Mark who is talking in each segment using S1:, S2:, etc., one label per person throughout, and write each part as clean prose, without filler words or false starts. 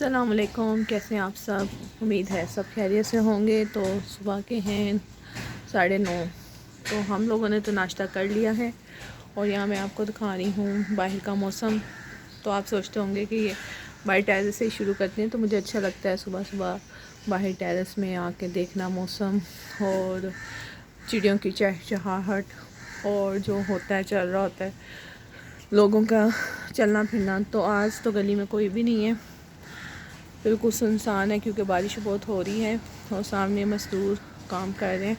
S1: अस्सलामुअलैकुम, कैसे हैं आप सब। उम्मीद है सब खैरियत से होंगे। तो सुबह के हैं 9:30। तो हम लोगों ने तो नाश्ता कर लिया है और यहाँ मैं आपको दिखा रही हूँ बाहर का मौसम। तो आप सोचते होंगे कि ये बाहर टेरेस से ही शुरू करते हैं। तो मुझे अच्छा लगता है सुबह सुबह बाहर टेरेस में आके देखना मौसम और चिड़ियों की चहचहाहट और जो होता है चल रहा होता है लोगों का चलना फिरना। तो आज तो गली में कोई भी नहीं है, बिल्कुल सुनसान है क्योंकि बारिश बहुत हो रही है और सामने मज़दूर काम कर रहे हैं।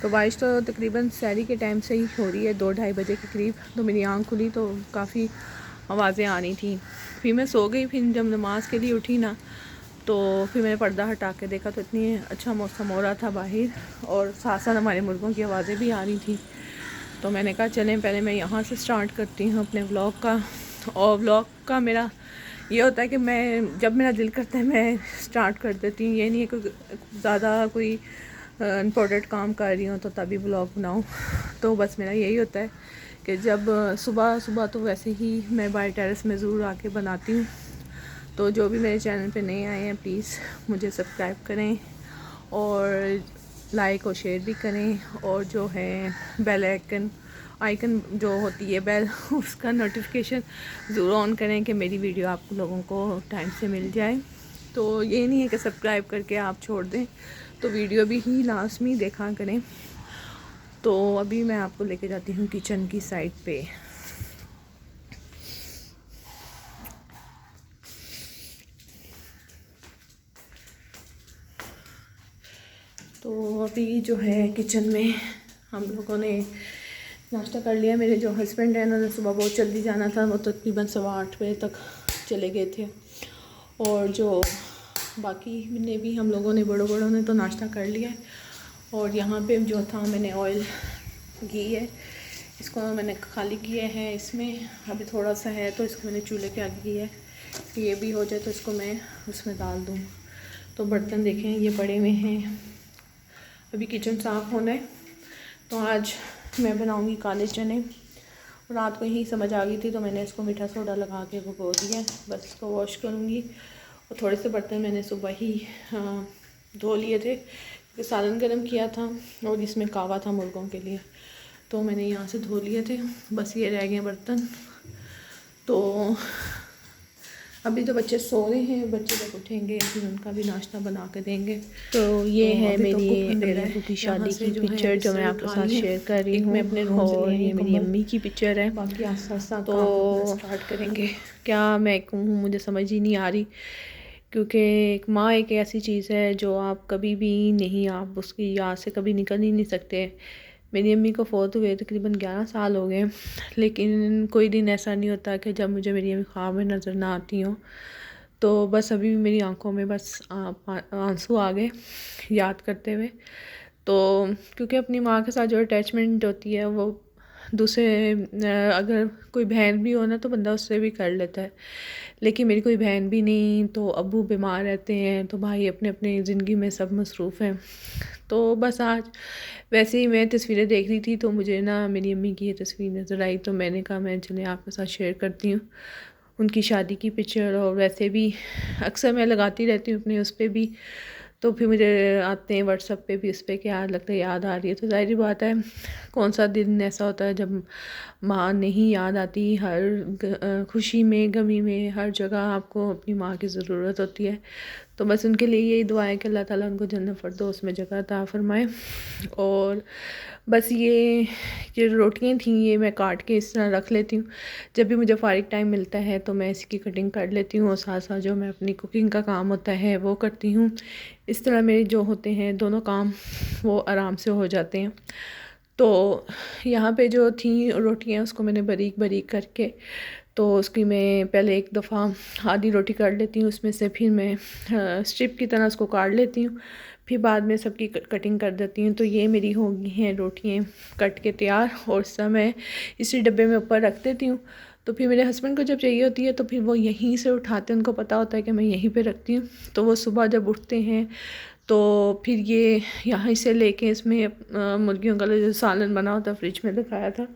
S1: तो बारिश तो तकरीबन सहरी के टाइम से ही हो रही है, 2-2:30 बजे के करीब। तो मेरी आँख खुली तो काफ़ी आवाज़ें आ रही थी। फिर मैं सो गई। फिर जब नमाज़ के लिए उठी ना तो फिर मैंने पर्दा हटा के देखा तो इतनी अच्छा मौसम हो रहा था बाहर और साथ साथ हमारे मुर्गों की आवाज़ें भी आ रही थी। तो मैंने कहा चलें पहले मैं यहाँ से स्टार्ट करती हूँ अपने व्लॉग का। और व्लॉग का मेरा ये होता है कि मैं जब मेरा दिल करता है मैं स्टार्ट कर देती हूँ। ये नहीं है कि ज़्यादा कोई इम्पोर्टेंट काम कर रही हूँ तो तभी व्लॉग बनाऊँ। तो बस मेरा यही होता है कि जब सुबह सुबह तो वैसे ही मैं बाय टेरेस में ज़रूर आके बनाती हूँ। तो जो भी मेरे चैनल पे नए आए हैं प्लीज़ मुझे सब्सक्राइब करें और लाइक और शेयर भी करें। और जो है बेल आइकन जो होती है बेल उसका नोटिफिकेशन ज़रूर ऑन करें कि मेरी वीडियो आप लोगों को टाइम से मिल जाए। तो ये नहीं है कि सब्सक्राइब करके आप छोड़ दें, तो वीडियो भी ही लाजमी देखा करें। तो अभी मैं आपको लेके जाती हूँ किचन की साइड पे। तो अभी जो है किचन में हम लोगों ने नाश्ता कर लिया। मेरे जो हस्बैंड हैं उन्होंने सुबह बहुत जल्दी जाना था, वो तकरीबन 8:15 बजे तक चले गए थे। और जो बाकी ने भी हम लोगों ने बड़ों ने तो नाश्ता कर लिया है। और यहाँ पे जो था मैंने ऑयल घी है इसको मैंने खाली किया है। इसमें अभी थोड़ा सा है तो इसको मैंने चूल्हे के आगे किया है। ये भी हो जाए तो इसको मैं उसमें डाल दूँ। तो बर्तन देखें ये पड़े हुए हैं, अभी किचन साफ़ होना है। तो आज मैं बनाऊंगी काले चने। रात को ही समझ आ गई थी तो मैंने इसको मीठा सोडा लगा के भिगो दिया। बस इसको वॉश करूंगी। और थोड़े से बर्तन मैंने सुबह ही धो लिए थे क्योंकि सालन गरम किया था और इसमें कावा था मुर्गों के लिए, तो मैंने यहाँ से धो लिए थे। बस ये रह गए बर्तन। तो अभी तो बच्चे सो रहे हैं, बच्चे जब उठेंगे फिर उनका भी नाश्ता बना के देंगे।
S2: तो ये
S1: तो
S2: है
S1: अभी तो
S2: मेरी
S1: कुक दे रहा
S2: अम्मी
S1: है
S2: की
S1: यहाँ
S2: शादी
S1: से
S2: की
S1: जो
S2: पिक्चर
S1: है
S2: जो मैं
S1: बिस्तर
S2: आपके
S1: उठा
S2: साथ
S1: लिए।
S2: शेयर कर रही
S1: एक मैं अपने
S2: हूँ।
S1: रूम से ले
S2: और
S1: आई
S2: ये
S1: हूँ
S2: मेरी
S1: कंबल,
S2: अम्मी की पिक्चर है।
S1: बाकी आस्ता आस्ता
S2: तो
S1: काम अपना स्टार्ट करेंगे।
S2: क्या मैं कहूँ मुझे समझ ही नहीं आ रही, क्योंकि एक माँ एक ऐसी चीज़ है जो आप कभी भी नहीं, आप उसकी याद से कभी निकल ही नहीं सकते। मेरी अम्मी को फ़ौत हुए तकरीबन 11 साल हो गए, लेकिन कोई दिन ऐसा नहीं होता कि जब मुझे मेरी अम्मी ख्वाब में नज़र ना आती हो। तो बस अभी भी मेरी आंखों में बस आंसू आ गए याद करते हुए। तो क्योंकि अपनी माँ के साथ जो अटैचमेंट होती है वो दूसरे अगर कोई बहन भी हो ना तो बंदा उससे भी कर लेता है, लेकिन मेरी कोई बहन भी नहीं। तो अब्बू बीमार रहते हैं तो भाई अपने अपने ज़िंदगी में सब मसरूफ़ हैं। तो बस आज वैसे ही मैं तस्वीरें देख रही थी तो मुझे ना मेरी अम्मी की ये तस्वीर नज़र आई, तो मैंने कहा मैं चले आपके साथ शेयर करती हूँ उनकी शादी की पिक्चर। और वैसे भी अक्सर मैं लगाती रहती हूँ अपने उस पर भी, तो फिर मुझे आते हैं व्हाट्सएप पे भी, उस पर क्या लगता है याद आ रही है। तो ज़ाहिर बात है कौन सा दिन ऐसा होता है जब माँ नहीं याद आती। हर खुशी में गमी में हर जगह आपको अपनी माँ की ज़रूरत होती है। तो बस उनके लिए यही दुआ है कि अल्लाह ताला उनको जन्नत फ़िरदौस में जगह अता फ़रमाए। और बस ये रोटियाँ थी ये मैं काट के इस तरह रख लेती हूँ। जब भी मुझे फ़ारिग टाइम मिलता है तो मैं इसकी कटिंग कर लेती हूँ और साथ साथ जो मैं अपनी कुकिंग का काम होता है वो करती हूँ। इस तरह मेरे जो होते हैं दोनों काम वो आराम से हो जाते हैं। तो यहाँ पे जो थी रोटियाँ उसको मैंने बारीक बारीक करके, तो उसकी मैं पहले एक दफ़ा आधी रोटी कर लेती हूँ, उसमें से फिर मैं स्ट्रिप की तरह उसको काट लेती हूँ, फिर बाद में सबकी कटिंग कर देती हूँ। तो ये मेरी हो गई हैं रोटियाँ कट के तैयार और सब मैं इसी डब्बे में ऊपर रख देती हूँ। तो फिर मेरे हस्बैंड को जब चाहिए होती है तो फिर वो यहीं से उठाते हैं, उनको पता होता है कि मैं यहीं पे रखती हूँ। तो वो सुबह जब उठते हैं तो फिर ये यहाँ से लेके इसमें मुर्गियों का जो सालन बना होता है फ्रिज में दिखाया था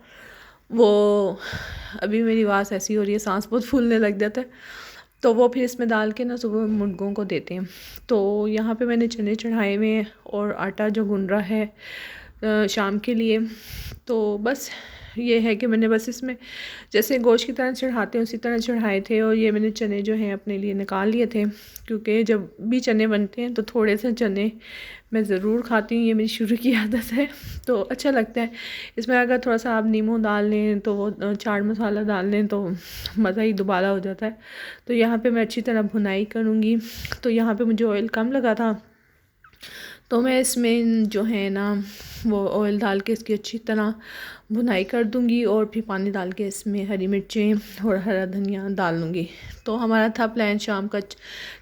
S2: वो, अभी मेरी आवाज़ ऐसी हो रही है सांस बहुत फूलने लग जाता है। तो वो फिर इसमें डाल के ना सुबह मुर्गों को देते हैं। तो यहाँ पे मैंने चने चढ़ाए हुए हैं और आटा जो गूंद रहा है शाम के लिए। तो बस ये है कि मैंने बस इसमें जैसे गोश्त की तरह चढ़ाते हैं उसी तरह चढ़ाए थे। और ये मैंने चने जो हैं अपने लिए निकाल लिए थे, क्योंकि जब भी चने बनते हैं तो थोड़े से चने मैं ज़रूर खाती हूँ, ये मेरी शुरू की आदत है। तो अच्छा लगता है। इसमें अगर थोड़ा सा आप नींबू डाल लें तो वो चाट मसाला डाल लें तो मज़ा ही दोबारा हो जाता है। तो यहाँ पे मैं अच्छी तरह भुनाई करूँगी। तो यहाँ पे मुझे ऑयल कम लगा था, तो मैं इसमें जो है ना वो ऑयल डाल के इसकी अच्छी तरह भुनाई कर दूंगी और फिर पानी डाल के इसमें हरी मिर्चें और हरा धनिया डाल दूँगी। तो हमारा था प्लान शाम का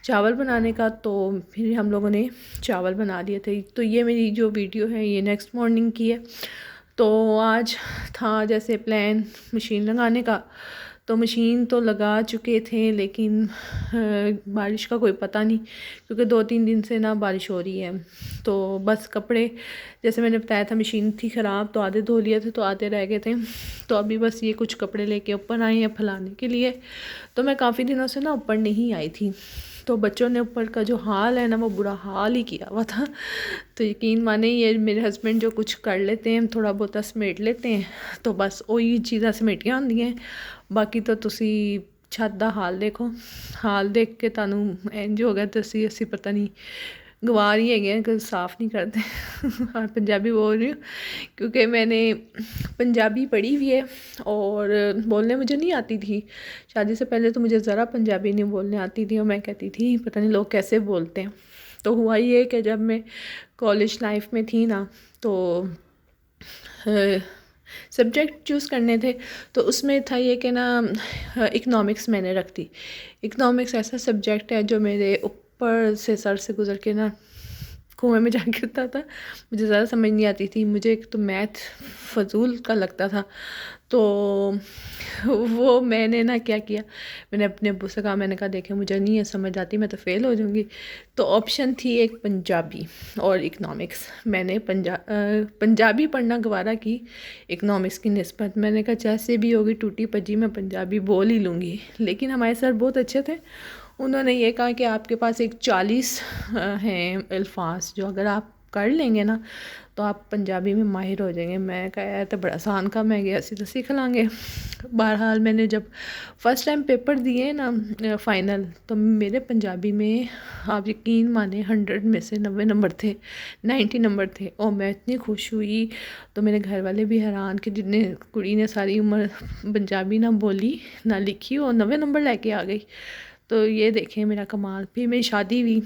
S2: चावल बनाने का, तो फिर हम लोगों ने चावल बना लिए थे। तो ये मेरी जो वीडियो है ये नेक्स्ट मॉर्निंग की है। तो आज था जैसे प्लान मशीन लगाने का, तो मशीन तो लगा चुके थे लेकिन बारिश का कोई पता नहीं, क्योंकि 2-3 दिन से ना बारिश हो रही है। तो बस कपड़े जैसे मैंने बताया था मशीन थी ख़राब, तो आधे धो लिए थे तो आधे रह गए थे। तो अभी बस ये कुछ कपड़े लेके ऊपर आए हैं फैलाने के लिए। तो मैं काफ़ी दिनों से ना ऊपर नहीं आई थी, तो बच्चों ने ऊपर का जो हाल है ना वो बुरा हाल ही किया हुआ था। तो यकीन माने ये मेरे हस्बैंड जो कुछ कर लेते हैं थोड़ा बहुत समेट लेते हैं, तो बस वही चीज़ां समेटियां होंदी हैं। बाकी तो तुसी छत दा हाल देखो, हाल देख के तुहानू इंज हो गया तुसी असी पता नहीं गवार ही है कि साफ़ नहीं करते। हाँ पंजाबी बोल रही हूँ क्योंकि मैंने पंजाबी पढ़ी हुई है और बोलने मुझे नहीं आती थी। शादी से पहले तो मुझे ज़रा पंजाबी नहीं बोलने आती थी और मैं कहती थी पता नहीं लोग कैसे बोलते हैं। तो हुआ ये कि जब मैं कॉलेज लाइफ में थी ना, तो सब्जेक्ट चूज़ करने थे, तो उसमें था ये कि ना इकनॉमिक्स मैंने रख दी। इकनॉमिक्स ऐसा सब्जेक्ट है जो मेरे ऊपर से सर से गुज़र के ना कुएं में जा गिरता था। मुझे ज़्यादा समझ नहीं आती थी, मुझे एक तो मैथ फजूल का लगता था। तो वो मैंने ना क्या किया, मैंने अपने अब्बू से कहा, मैंने कहा देखें मुझे नहीं है समझ आती, मैं तो फ़ेल हो जाऊँगी। तो ऑप्शन थी एक पंजाबी और इकनॉमिक्स। मैंने पंजाबी पढ़ना गवारा की इकनॉमिक्स की निस्बत। मैंने कहा जैसे भी होगी टूटी पजी मैं पंजाबी बोल ही लूँगी। लेकिन हमारे सर बहुत अच्छे थे, उन्होंने ये कहा कि आपके पास एक 40 हैं अल्फाज जो अगर आप कर लेंगे ना तो आप पंजाबी में माहिर हो जाएंगे। मैं कहा यार तो बड़ा आसान काम है, ऐसे तो सीख लांगे। बहरहाल मैंने जब फर्स्ट टाइम पेपर दिए ना फ़ाइनल, तो मेरे पंजाबी में आप यकीन माने 100 में से 90 नंबर थे, 90 नंबर थे। और मैं इतनी खुश हुई, तो मेरे घर वाले भी हैरान कि जितने कुड़ी ने सारी उम्र पंजाबी ना बोली ना लिखी और 90 नंबर लेके आ गई। तो ये देखें मेरा कमाल। फिर मेरी शादी हुई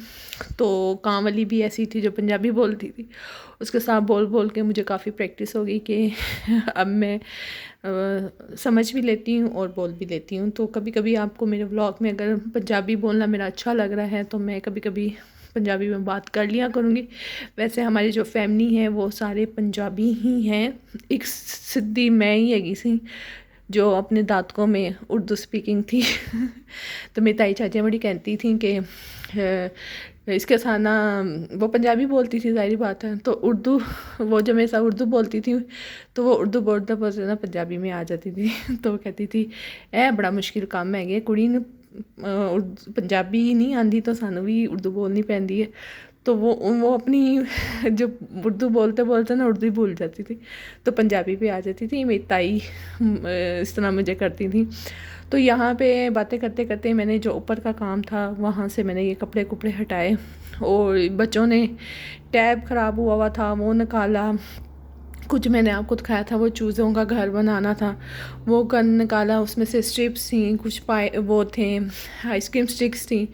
S2: तो काम वाली भी ऐसी थी जो पंजाबी बोलती थी, उसके साथ बोल बोल के मुझे काफ़ी प्रैक्टिस हो गई कि अब मैं समझ भी लेती हूँ और बोल भी लेती हूँ। तो कभी कभी आपको मेरे व्लॉग में अगर पंजाबी बोलना मेरा अच्छा लग रहा है तो मैं कभी कभी पंजाबी में बात कर लिया करूँगी। वैसे हमारी जो फैमिली है वो सारे पंजाबी ही हैं, एक सिद्धी मैं ही हैगी सी जो अपने दादकों में उर्दू स्पीकिंग थी। तो मेरी ताई चाची बड़ी कहती थी कि इसके साथ ना वो पंजाबी बोलती थी ज़ाहिर बात है, तो उर्दू वो जब मेरे साथ उर्दू बोलती थी तो वो उर्दू बोलते बोलते ना पंजाबी में आ जाती थी। तो वो कहती थी ए बड़ा मुश्किल काम है कुड़ी ने पंजाबी नहीं आती तो सानू भी उर्दू बोलनी पैंदी है। तो वो अपनी जो उर्दू बोलते बोलते ना उर्दू ही भूल जाती थी, तो पंजाबी पे आ जाती थी। मेरी ताई इस तरह मुझे करती थी। तो यहाँ पे बातें करते करते मैंने जो ऊपर का काम था वहाँ से मैंने ये कपड़े कुपड़े हटाए और बच्चों ने टैब ख़राब हुआ था वो निकाला। कुछ मैंने आपको दिखाया था वो चूज़ों का घर बनाना था, वो गन निकाला, उसमें से स्ट्रिप्स थी, कुछ पाए वो थे आइसक्रीम स्टिक्स थी,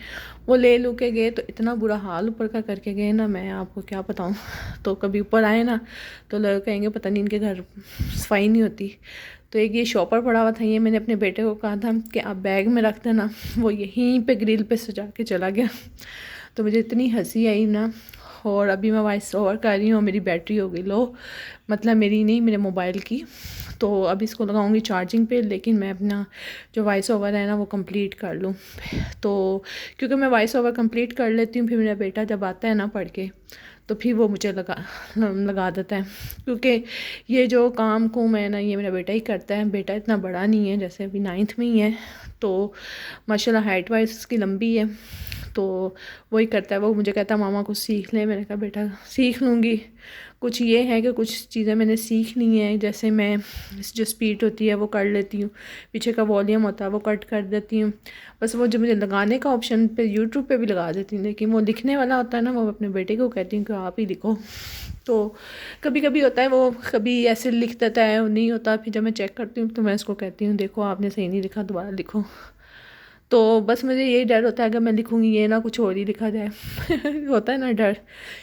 S2: वो ले लू के गए। तो इतना बुरा हाल ऊपर का करके गए ना, मैं आपको क्या बताऊँ। तो कभी ऊपर आए ना तो लोग कहेंगे पता नहीं इनके घर सफाई नहीं होती। तो एक ये शॉपर पड़ा हुआ था, ये मैंने अपने बेटे को कहा था कि आप बैग में रख देना, वो यहीं पे ग्रिल पे सजा के चला गया। तो मुझे इतनी हंसी आई ना। और अभी मैं वॉइस ओवर कर रही हूँ, मेरी बैटरी हो गई लो, मतलब मेरी नहीं मेरे मोबाइल की। तो अभी इसको लगाऊंगी चार्जिंग पे, लेकिन मैं अपना जो वॉइस ओवर है ना वो कंप्लीट कर लूँ। तो क्योंकि मैं वॉइस ओवर कंप्लीट कर लेती हूँ फिर मेरा बेटा जब आता है ना पढ़ के तो फिर वो मुझे लगा देता है, क्योंकि ये जो काम को मैं ना, ये मेरा बेटा ही करता है। बेटा इतना बड़ा नहीं है, जैसे अभी 9th में ही है, तो माशाल्लाह हाइट वाइज उसकी लंबी है, तो वही करता है। वो मुझे कहता है मामा कुछ सीख ले। मैंने कहा बेटा सीख लूँगी। कुछ ये है कि कुछ चीज़ें मैंने सीख ली हैं, जैसे मैं जो स्पीड होती है वो कर लेती हूँ, पीछे का वॉल्यूम होता है वो कट कर देती हूँ। बस वो जो मुझे लगाने का ऑप्शन पे यूट्यूब पे भी लगा देती हूँ, लेकिन वो लिखने वाला होता है ना, वो अपने बेटे को कहती हूँ कि आप ही लिखो। तो कभी कभी होता है वो कभी ऐसे लिख देता है, वो नहीं होता, फिर जब मैं चेक करती हूँ तो मैं उसको कहती हूँ देखो आपने सही नहीं लिखा, दोबारा लिखो। तो बस मुझे यही डर होता है कि मैं लिखूँगी ये ना कुछ और ही लिखा जाए होता है ना डर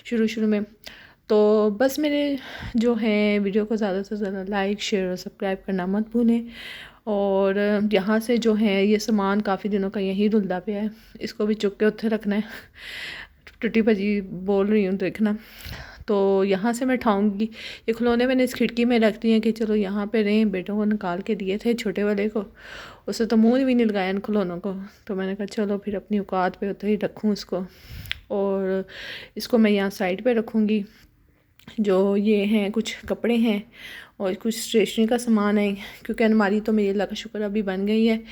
S2: शुरू शुरू में। तो बस मेरे जो है वीडियो को ज़्यादा से ज़्यादा लाइक शेयर और सब्सक्राइब करना मत भूलें। और यहाँ से जो है ये सामान काफ़ी दिनों का यहीं रुलदा पे है, इसको भी चुक के उत्थे रखना है। टूटी भजी बोल रही हूँ देखना। तो यहाँ से मैं उठाऊँगी। ये खिलौने मैंने इस खिड़की में रख दिए हैं कि चलो यहाँ पे रहें। बेटों को निकाल के दिए थे छोटे वाले को, उसे तो मुँह भी नहीं लगाया इन खिलौनों को, तो मैंने कहा चलो फिर अपनी औकात पे उतर ही रखूँ इसको। और इसको मैं यहाँ साइड पे रखूँगी। जो ये हैं कुछ कपड़े हैं और कुछ स्टेशनरी का सामान है, क्योंकि अलमारी तो मेरी अल्लाह का शुक्र अभी बन गई है।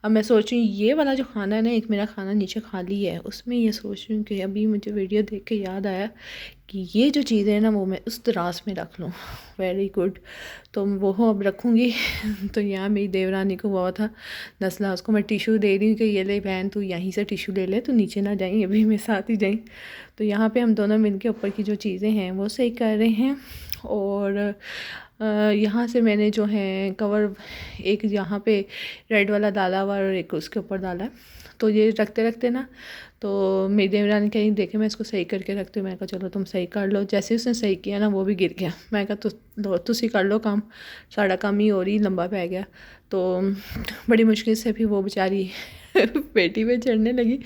S2: अब मैं सोच रही हूँ ये वाला जो खाना है ना, एक मेरा खाना नीचे खाली है, उसमें ये सोच रही हूँ कि अभी मुझे वीडियो देख के याद आया कि ये जो चीज़ें हैं ना वो मैं उस दराज में रख लूँ। वेरी गुड, तो वो अब रखूँगी तो यहाँ मेरी देवरानी को हुआ था नस्ला, उसको मैं टिशू दे रही हूँ कि ये ले बहन तू यहीं से टिशू ले ले, तो नीचे ना जाएँ, अभी मेरे साथ ही जाएँ। तो यहाँ पे हम दोनों मिल के ऊपर की जो चीज़ें हैं वो सही कर रहे हैं। और यहाँ से मैंने जो है कवर एक यहाँ पे रेड वाला डाला हुआ और एक उसके ऊपर डाला है। तो ये रखते रखते ना, तो मेरी देवरानी कहीं देखे मैं इसको सही करके रखती हूँ। मैंने कहा चलो तुम सही कर लो। जैसे उसने सही किया ना वो भी गिर गया। मैं कहा तुसी कर लो काम, साड़ा काम ही और ही लंबा पै गया। तो बड़ी मुश्किल से फिर वो बेचारी पेटी पे चढ़ने लगी।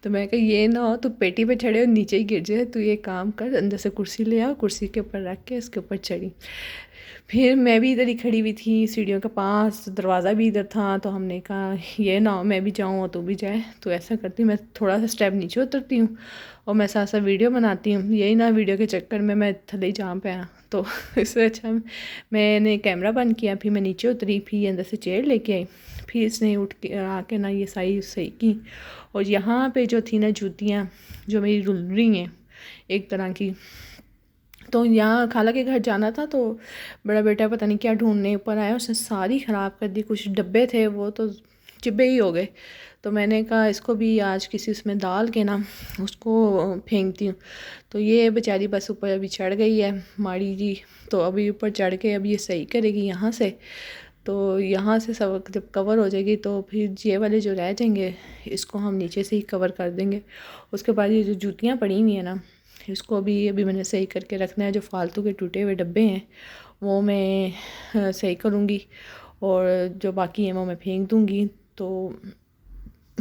S2: तो मैं कहा ये ना हो तो पेटी पे चढ़े और नीचे ही गिर जाए, तो ये काम कर अंदर से कुर्सी ले आओ, कुर्सी के ऊपर रख के इसके ऊपर चढ़ी। फिर मैं भी इधर ही खड़ी हुई थी सीढ़ियों के पास, दरवाज़ा भी इधर था, तो हमने कहा ये ना हो मैं भी जाऊँ और तू भी जाए। तो ऐसा करती हूँ, मैं थोड़ा सा स्टेप नीचे उतरती हूँ और मैं साथ साथ वीडियो बनाती हूँ। यही ना वीडियो के चक्कर में मैं थले ही जहाँ पे आया, तो इससे अच्छा मैंने कैमरा बंद किया। फिर मैं नीचे उतरी, फिर अंदर से चेयर लेके आई, फिर इसने उठ के आके ना ये सही की। और यहाँ पे जो थी ना जूतियाँ जो मेरी रुल रही हैं एक तरह की, तो यहाँ खाला के घर जाना था, तो बड़ा बेटा पता नहीं क्या ढूंढने ऊपर आया, उसने सारी ख़राब कर दी। कुछ डब्बे थे वो तो चिब्बे ही हो गए। तो मैंने कहा इसको भी आज किसी उसमें डाल के ना उसको फेंकती हूँ। तो ये बेचारी बस ऊपर अभी चढ़ गई है माड़ी जी, तो अभी ऊपर चढ़ के अभी ये सही करेगी यहाँ से। तो यहाँ से सब जब कवर हो जाएगी तो फिर ये वाले जो रह जाएंगे इसको हम नीचे से ही कवर कर देंगे। उसके बाद ये जो जूतियाँ पड़ी हुई हैं ना, इसको भी अभी मैंने सही करके रखना है। जो फालतू के टूटे हुए डब्बे हैं वो मैं सही करूँगी, और जो बाकी हैं वो मैं फेंक दूँगी। तो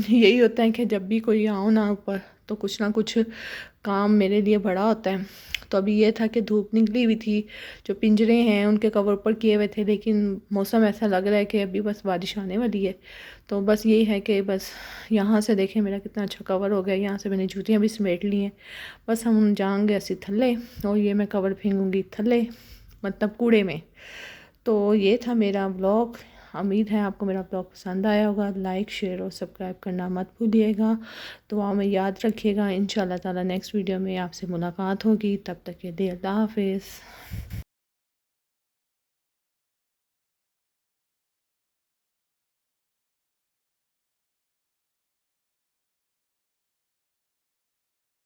S2: यही होता है कि जब भी कोई आओ ना ऊपर, तो कुछ ना कुछ काम मेरे लिए बड़ा होता है। तो अभी ये था कि धूप निकली हुई थी, जो पिंजरे हैं उनके कवर ऊपर किए हुए थे, लेकिन मौसम ऐसा लग रहा है कि अभी बस बारिश आने वाली है। तो बस यही है कि बस यहाँ से देखें मेरा कितना अच्छा कवर हो गया। यहाँ से मैंने जूतियाँ भी समेट ली हैं, बस हम जाएंगे ऐसे थल्ले, और ये मैं कवर फेंकूँगी थल्ले, मतलब कूड़े में। तो ये था मेरा ब्लॉग। उम्मीद है आपको मेरा ब्लॉग पसंद आया होगा। लाइक शेयर और सब्सक्राइब करना मत भूलिएगा। दुआ में याद रखिएगा। इंशाल्लाह ताला नेक्स्ट वीडियो में आपसे मुलाकात होगी। तब तक के लिए अल्लाह हाफिज़।